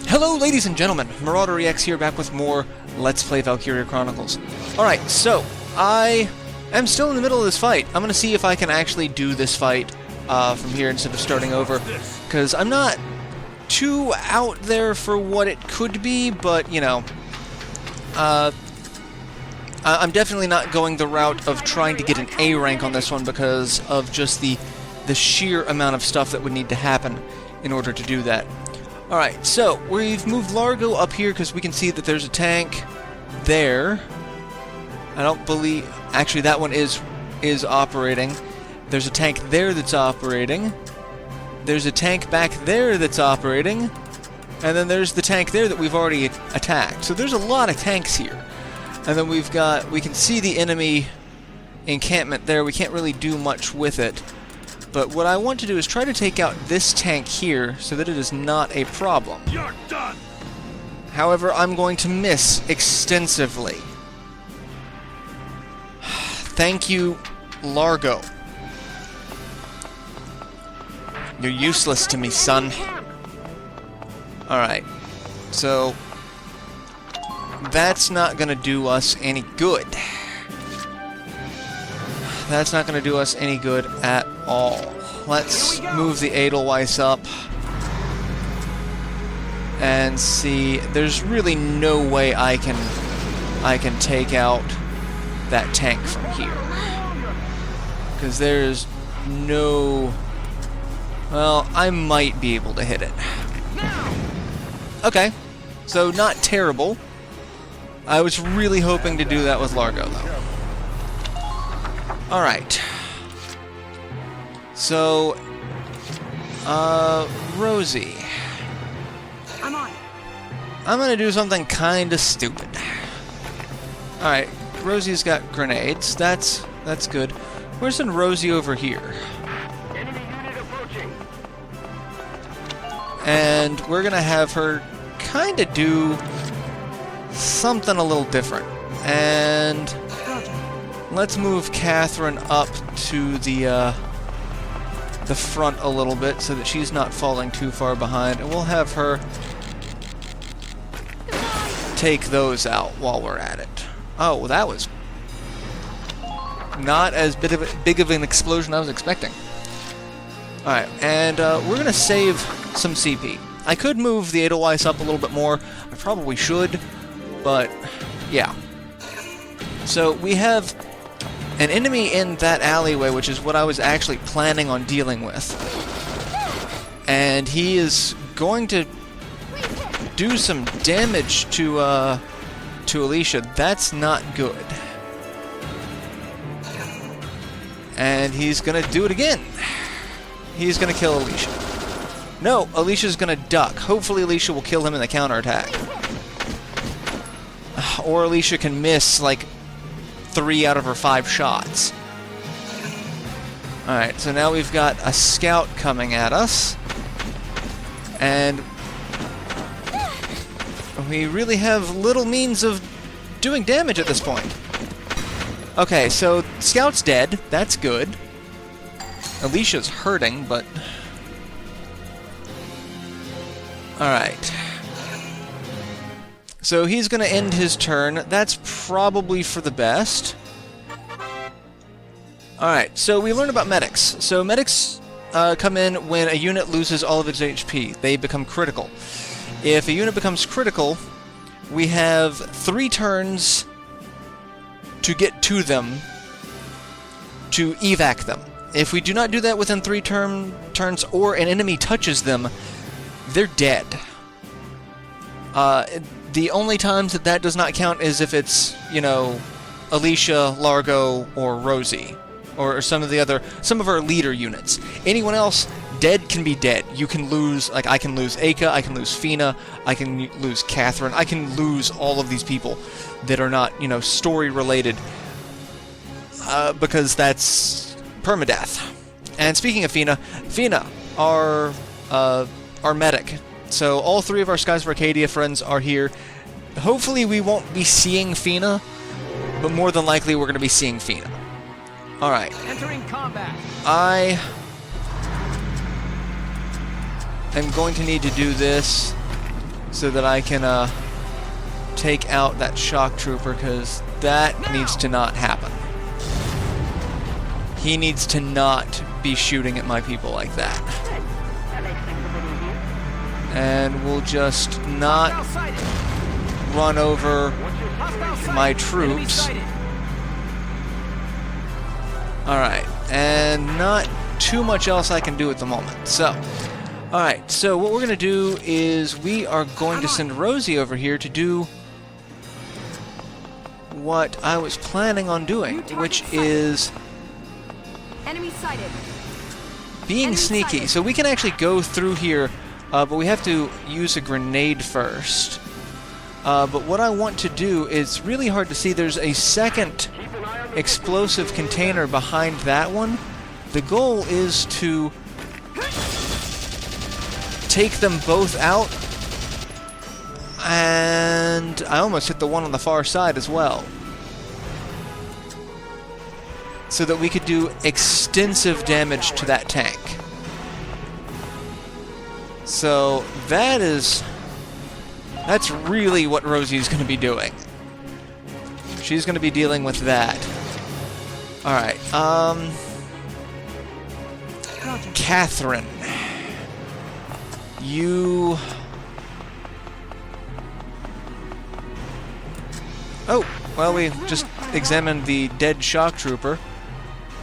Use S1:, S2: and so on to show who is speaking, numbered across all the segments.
S1: Hello ladies and gentlemen, MarauderEX here, back with more Let's Play Valkyria Chronicles. Alright, so, I am still in the middle of this fight. I'm gonna see if I can actually do this fight from here instead of starting over, because I'm not too out there for what it could be, but, you know, I'm definitely not going the route of trying to get an A rank on this one because of just the sheer amount of stuff that would need to happen in order to do that. Alright, so we've moved Largo up here because we can see that there's a tank there. I don't believe... Actually, that one is operating. There's a tank there that's operating. There's a tank back there that's operating. And then there's the tank there that we've already attacked. So there's a lot of tanks here. And then we can see the enemy encampment there. We can't really do much with it. But what I want to do is try to take out this tank here so that it is not a problem.
S2: You're done.
S1: However, I'm going to miss extensively. Thank you, Largo. You're useless to me, son. Alright, so that's not going to do us any good. That's not going to do us any good at all. Let's move the Edelweiss up and see. There's really no way I can take out that tank from here, because there's no... Well, I might be able to hit it. Okay, so not terrible. I was really hoping to do that with Largo, though. Alright. So, Rosie. I'm gonna do something kinda stupid. Alright, Rosie's got grenades. That's good. Where's the Rosie over here? And we're gonna have her kinda do something a little different. And let's move Catherine up to the front a little bit so that she's not falling too far behind, and we'll have her take those out while we're at it. Oh, well, that was not as big of an explosion I was expecting. Alright, and we're going to save some CP. I could move the Edelweiss up a little bit more. I probably should, but yeah. So we have an enemy in that alleyway, which is what I was actually planning on dealing with. And he is going to do some damage to Alicia. That's not good. And he's gonna do it again. He's gonna kill Alicia. No, Alicia's gonna duck. Hopefully Alicia will kill him in the counterattack. Or Alicia can miss, like, 3 out of her 5 shots. Alright, so now we've got a scout coming at us. And we really have little means of doing damage at this point. Okay, so Scout's dead. That's good. Alicia's hurting, but... Alright. So he's going to end his turn. That's probably for the best. Alright, so we learn about medics. So medics come in when a unit loses all of its HP. They become critical. If a unit becomes critical, we have 3 turns to get to them, to evac them. If we do not do that within 3 turns, or an enemy touches them, they're dead. The only times that does not count is if it's, you know, Alicia, Largo, or Rosie, or some of our leader units. Anyone else, dead can be dead. You can lose, like, I can lose Aka, I can lose Fina, I can lose Catherine, I can lose all of these people that are not, you know, story related, because that's permadeath. And speaking of Fina, our medic. So all 3 of our Skies of Arcadia friends are here. Hopefully we won't be seeing Fina, but more than likely we're going to be seeing Fina. Alright.
S2: Entering combat.
S1: I am going to need to do this so that I can take out that shock trooper, because that needs to not happen. He needs to not be shooting at my people like that. And we'll just not run over my troops. Alright, and not too much else I can do at the moment. So, alright, so what we're going to do is we are going to send Rosie over here to do what I was planning on doing, which is
S2: Enemy sighted.
S1: being sneaky. So we can actually go through here, but we have to use a grenade first. But what I want to do is really hard to see. There's a second explosive container behind that one. The goal is to take them both out, and I almost hit the one on the far side as well, so that we could do extensive damage to that tank. So that's really what Rosie's going to be doing. She's going to be dealing with that. Alright, Catherine. You... Oh, well, we just examined the dead shock trooper.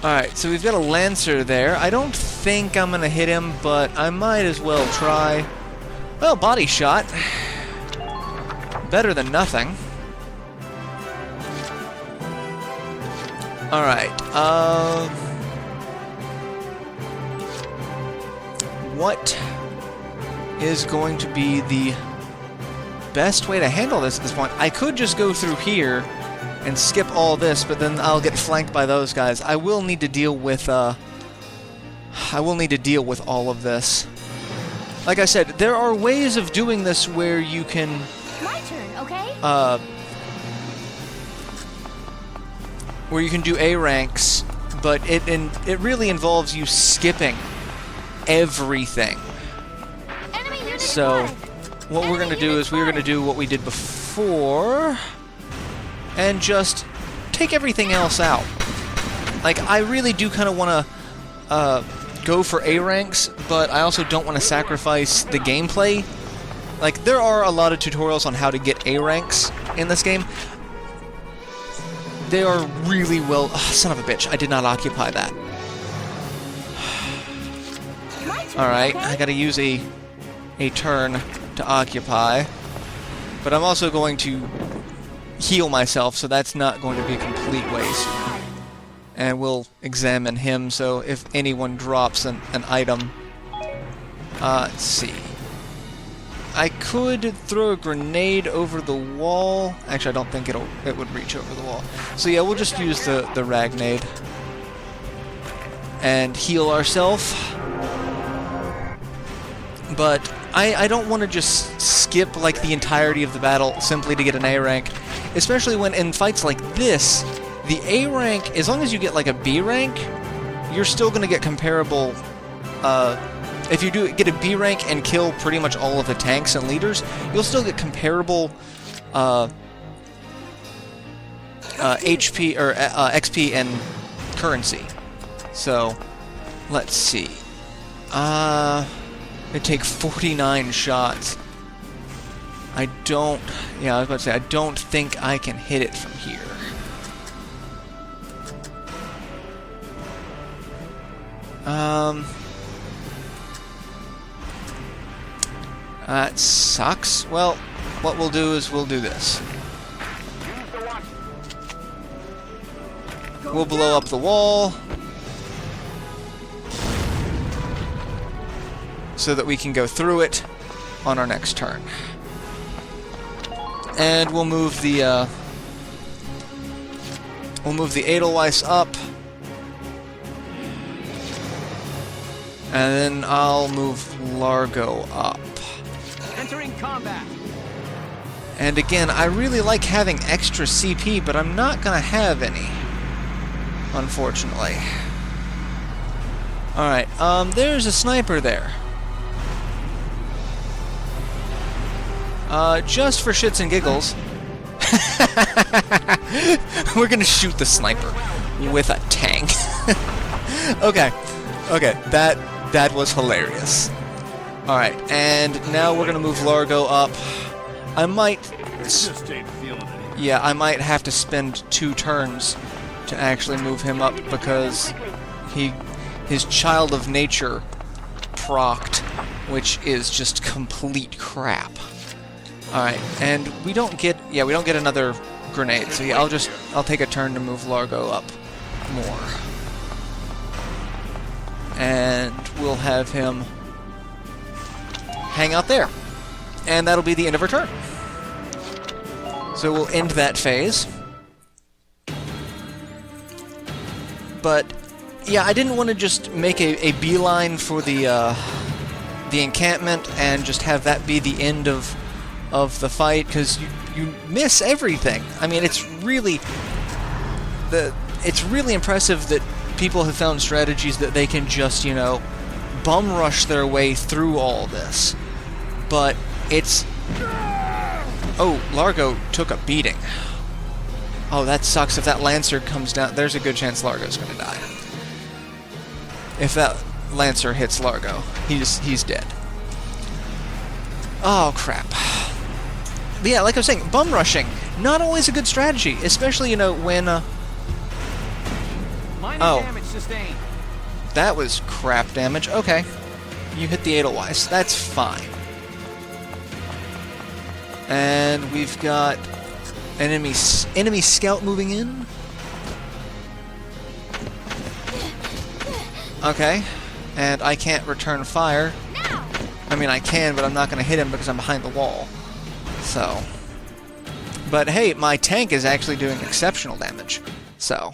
S1: Alright, so we've got a Lancer there. I don't think I'm going to hit him, but I might as well try. Well, body shot. Better than nothing. Alright, what is going to be the best way to handle this at this point? I could just go through here and skip all this, but then I'll get flanked by those guys. I will need to deal with all of this. Like I said, there are ways of doing this where you can...
S2: My turn, okay?
S1: Where you can do A ranks, but it really involves you skipping everything. So what we're going to do is we're going to do what we did before and just take everything else out. Like, I really do kind of want to go for A ranks, but I also don't want to sacrifice the gameplay. Like, there are a lot of tutorials on how to get A ranks in this game. They are really well... son of a bitch, I did not occupy that. Alright, I gotta use a turn to occupy. But I'm also going to heal myself, so that's not going to be a complete waste. And we'll examine him, so if anyone drops an item... let's see. I could throw a grenade over the wall. Actually, I don't think it would reach over the wall. So yeah, we'll just use the ragnade and heal ourselves. But I don't want to just skip like the entirety of the battle simply to get an A rank, especially when in fights like this, the A rank, as long as you get like a B rank, you're still going to get comparable. If you do get a B rank and kill pretty much all of the tanks and leaders, you'll still get comparable HP or XP and currency. So, let's see. It take 49 shots. I was about to say, I don't think I can hit it from here. That sucks. Well, what we'll do is we'll do this. We'll blow up the wall so that we can go through it on our next turn. And we'll move the Edelweiss up. And then I'll move Largo up.
S3: Entering combat.
S1: And again, I really like having extra CP, but I'm not gonna have any, unfortunately. Alright, there's a sniper there. Just for shits and giggles, we're gonna shoot the sniper with a tank. Okay, that was hilarious. Alright, and now we're gonna move Largo up. I might have to spend 2 turns to actually move him up because his Child of Nature procced, which is just complete crap. Alright, and we don't get another grenade, so yeah, I'll take a turn to move Largo up more. And we'll have him hang out there. And that'll be the end of our turn. So we'll end that phase. But yeah, I didn't want to just make a beeline for the encampment and just have that be the end of the fight, because you miss everything. I mean, it's really impressive that people have found strategies that they can just, you know, bum rush their way through all this. But it's... Oh, Largo took a beating. Oh, that sucks. If that Lancer comes down, there's a good chance Largo's gonna die. If that Lancer hits Largo, he's dead. Oh, crap. But yeah, like I was saying, bum rushing, not always a good strategy, especially, you know, when,
S3: Minor damage sustained.
S1: That was crap damage. Okay. You hit the Edelweiss. That's fine. And we've got enemy scout moving in. Okay. And I can't return fire. I mean, I can, but I'm not going to hit him because I'm behind the wall. So. But hey, my tank is actually doing exceptional damage. So.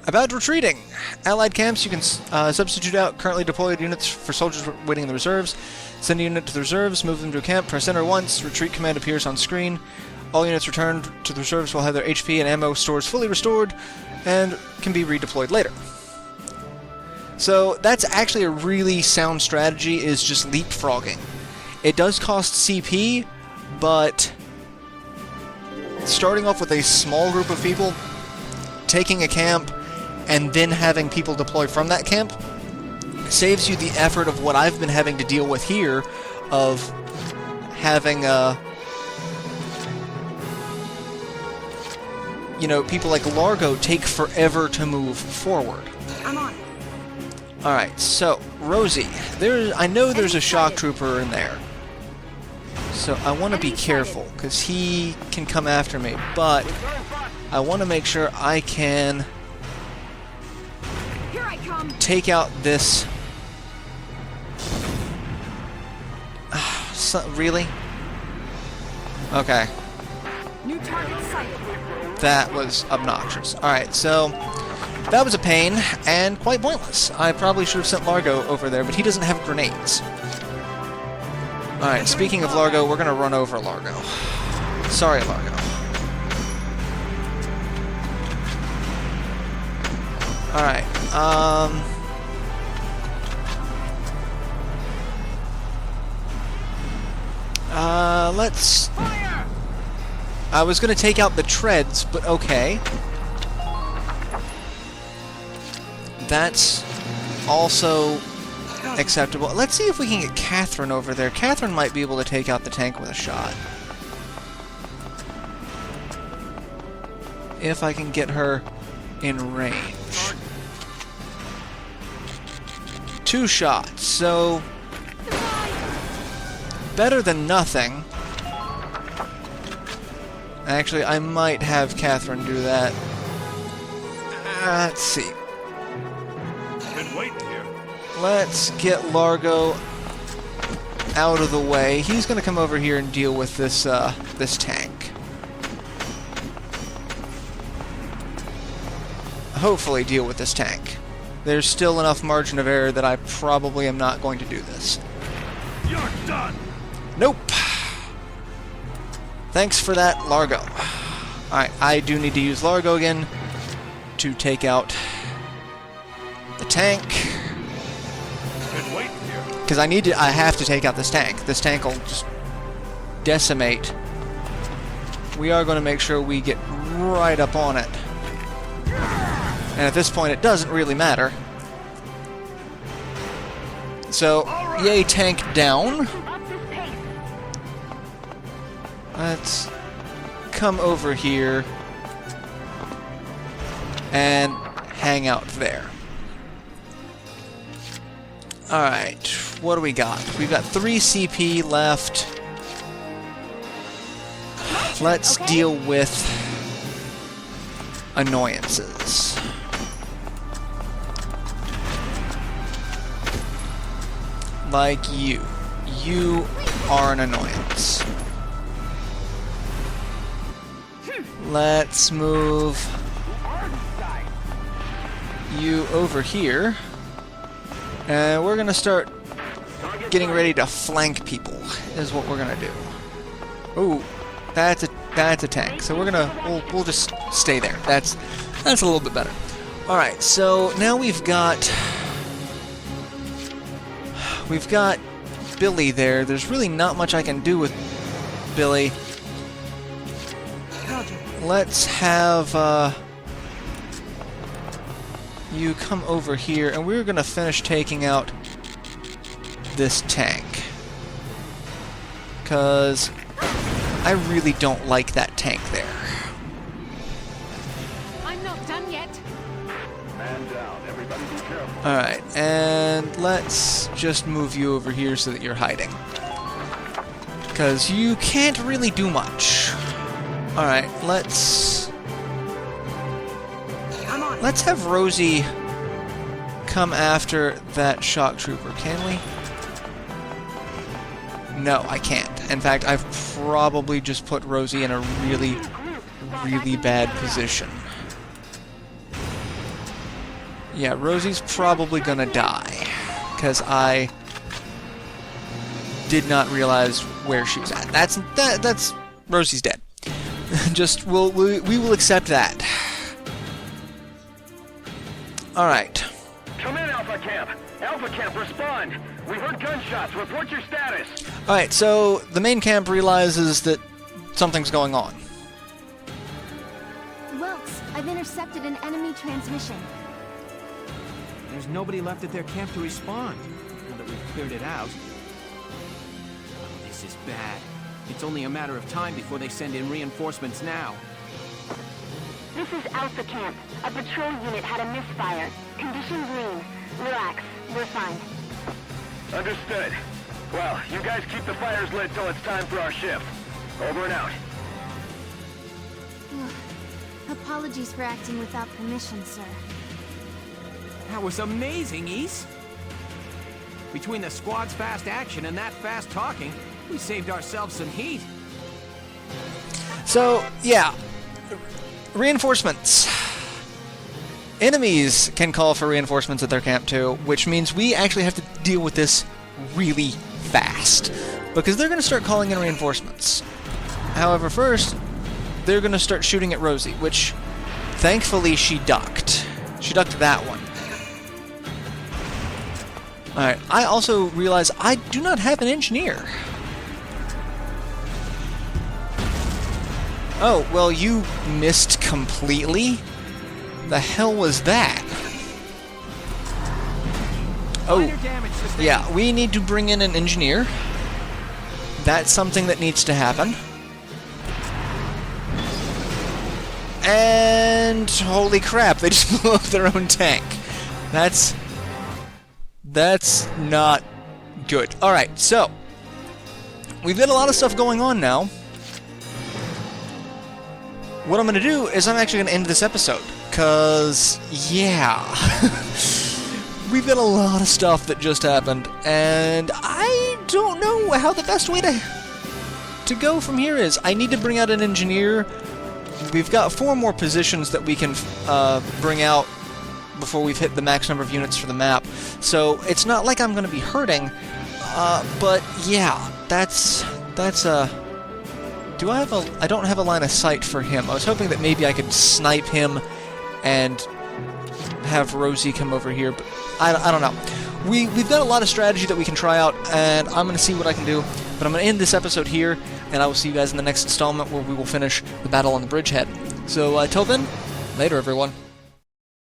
S1: About retreating. Allied camps, you can substitute out currently deployed units for soldiers waiting in the reserves. Send a unit to the reserves, move them to a camp, press enter once, retreat command appears on screen. All units returned to the reserves will have their HP and ammo stores fully restored and can be redeployed later. So that's actually a really sound strategy, is just leapfrogging. It does cost CP, but starting off with a small group of people, taking a camp, and then having people deploy from that camp saves you the effort of what I've been having to deal with here, of having you know, people like Largo take forever to move forward.
S2: I'm on.
S1: Alright, so Rosie, I know there's a shock trooper in there, so I want to be careful because he can come after me, but I want to make sure I can take out this... really? Okay.
S2: New target sighted.
S1: That was obnoxious. Alright, so that was a pain and quite pointless. I probably should have sent Largo over there, but he doesn't have grenades. Alright, speaking of Largo, we're gonna run over Largo. Sorry, Largo. Alright, let's...
S3: Fire!
S1: I was gonna take out the treads, but okay. That's also acceptable. Let's see if we can get Catherine over there. Catherine might be able to take out the tank with a shot. If I can get her in range. 2 shots, so... better than nothing. Actually, I might have Catherine do that. Let's see.
S4: Been waiting here.
S1: Let's get Largo out of the way. He's going to come over here and deal with this this tank. Hopefully deal with this tank. There's still enough margin of error that I probably am not going to do this.
S4: You're done.
S1: Nope. Thanks for that, Largo. Alright, I do need to use Largo again to take out the tank.
S4: Been waiting here.
S1: because I have to take out this tank. This tank will just decimate. We are going to make sure we get right up on it. And at this point, it doesn't really matter. So, yay, tank down. Let's come over here and hang out there. Alright, what do we got? We've got 3 CP left. Let's deal with annoyances. Like you. You are an annoyance. Let's move you over here. And we're gonna start getting ready to flank people, is what we're gonna do. Ooh, that's a tank. So we'll just stay there. That's a little bit better. Alright, so now we've got Billy there. There's really not much I can do with Billy. Let's have you come over here, and we're gonna finish taking out this tank. 'Cause I really don't like that tank there.
S2: I'm not done yet.
S4: Man down. Everybody be careful.
S1: Alright, and let's just move you over here so that you're hiding. Because you can't really do much. Alright, let's have Rosie come after that shock trooper, can we? No, I can't. In fact, I've probably just put Rosie in a really, really bad position. Yeah, Rosie's probably gonna die, because I did not realize where she was at. That's Rosie's dead. Just we will accept that. All right.
S3: Come in, Alpha Camp. Alpha Camp, respond. We heard gunshots. Report your status.
S1: All right. So the main camp realizes that something's going on.
S5: Wilkes, I've intercepted an enemy transmission.
S3: There's nobody left at their camp to respond. Now that we've cleared it out. Oh, this is bad. It's only a matter of time before they send in reinforcements now.
S6: This is Alpha Camp. A patrol unit had a misfire. Condition green. Relax. We're fine.
S3: Understood. Well, you guys keep the fires lit till it's time for our shift. Over and out.
S5: Apologies for acting without permission, sir.
S3: That was amazing, East. Between the squad's fast action and that fast talking, we saved ourselves some heat.
S1: So, yeah. Reinforcements. Enemies can call for reinforcements at their camp too, which means we actually have to deal with this really fast. Because they're going to start calling in reinforcements. However, first, they're going to start shooting at Rosie, which, thankfully, she ducked. She ducked that one. Alright, I also realize I do not have an engineer. Oh, well, you missed completely? The hell was that? Oh, yeah, we need to bring in an engineer. That's something that needs to happen. And holy crap, they just blew up their own tank. That's not good. Alright, so we've got a lot of stuff going on now. What I'm going to do is I'm actually going to end this episode. Because, yeah. We've got a lot of stuff that just happened. And I don't know how the best way to go from here is. I need to bring out an engineer. We've got 4 more positions that we can bring out before we've hit the max number of units for the map. So it's not like I'm going to be hurting. But yeah, that's do I have I don't have a line of sight for him. I was hoping that maybe I could snipe him and have Rosie come over here, but I don't know. we've got a lot of strategy that we can try out, and I'm going to see what I can do. But I'm going to end this episode here, and I will see you guys in the next installment where we will finish the battle on the bridgehead. So, till then, later, everyone.